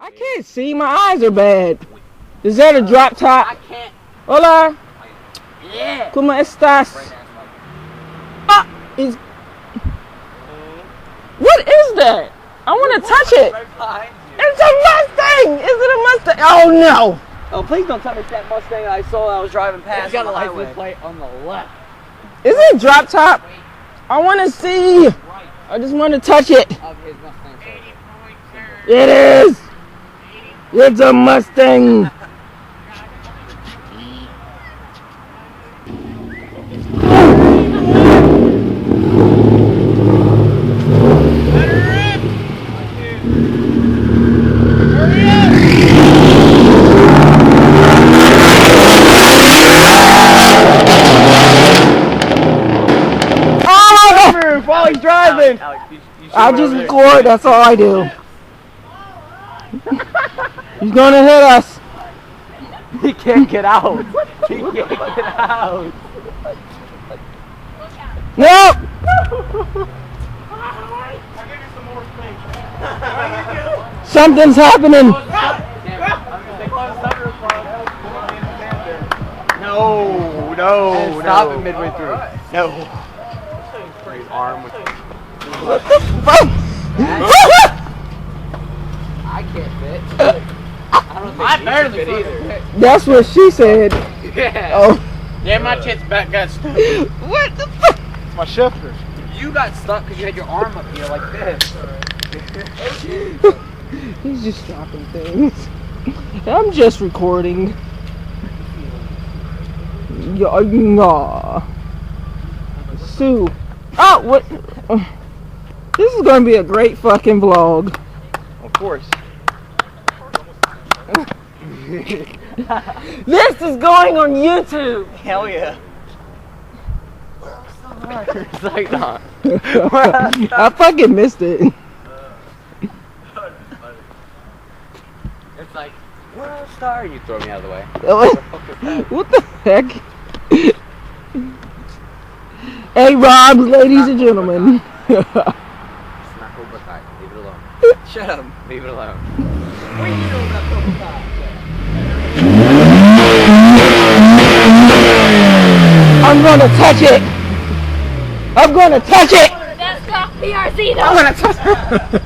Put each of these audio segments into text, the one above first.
I can't see. My eyes are bad. Is that a drop top? I can't. Hola. Yeah. ¿Cómo estás? Ah, is. What is that? I want to touch it. It's a Mustang. Is it a Mustang? Oh no. Oh, please don't tell me it's that Mustang I saw I was driving past. It's got a on the license highway. plate on the left. Is it drop top? I want to see. I just want to touch it. Of his Mustang. It is. It's a Mustang. While he's driving. Alex, I just record. That's all I do. He's gonna hit us. He can't get out. He can't get out. Nope. Something's happening. No. Stop it midway through. No. His arm was. What the fuck? I can't fit. I don't think I barely fit fit either. That's what she said. Yeah. Oh. Yeah, my tits back got stupid. What the fuck? It's my shifter. You got stuck because you had your arm up here like this. He's just dropping things. I'm just recording. Yeah. Sue. Oh, what? This is gonna be a great fucking vlog. Of course. This is going on YouTube. Hell yeah. It's like that. I fucking missed it. It's like, world star. You throw me out of the way. What the heck? Hey, Rob, ladies and gentlemen. It's not Cobra Kai. Leave it alone. Shut up. Leave it alone. What do you know about Cobra Kai? I'm gonna touch it. I'm gonna touch it. That's not BRZ though. I'm gonna touch it.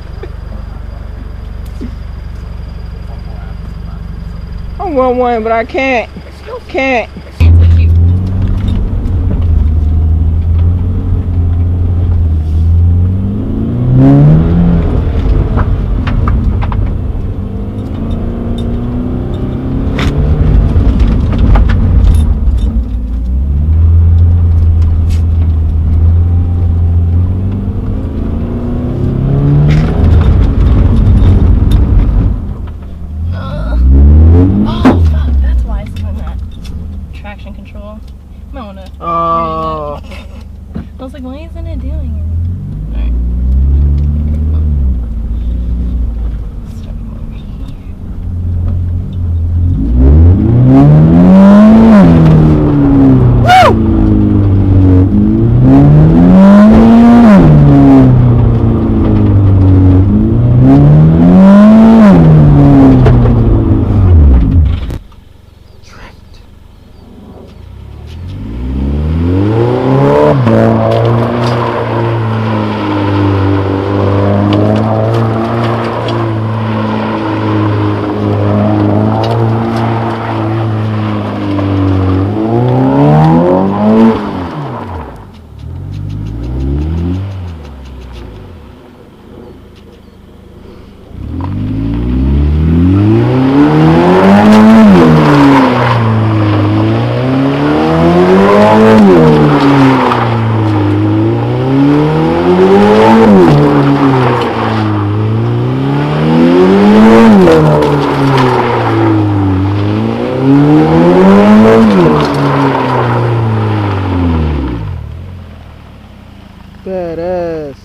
I want one, but I can't. Can't. Traction control. Might wanna. Oh. I was like, why isn't it doing it? Alright. Start over here. Badass.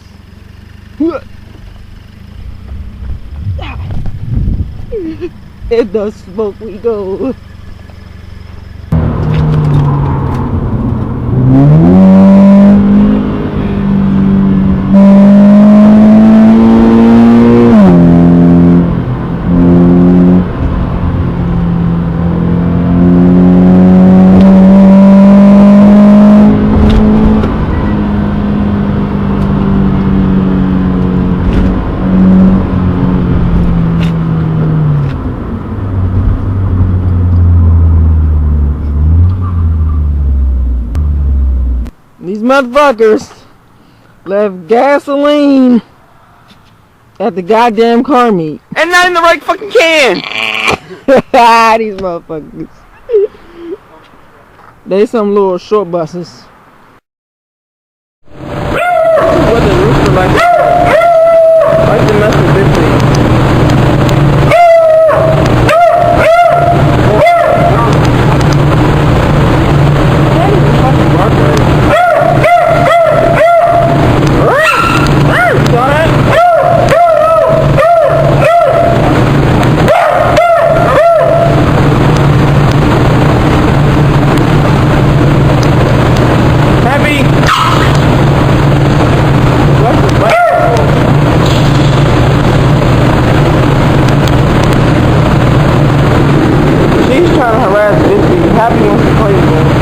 In the smoke we go. motherfuckers left gasoline at the goddamn car meet. And not in the right fucking can. These motherfuckers. They some little short buses. What the rooster like the mess with this thing. She's trying to harass Biffy. Happy wants to play with her.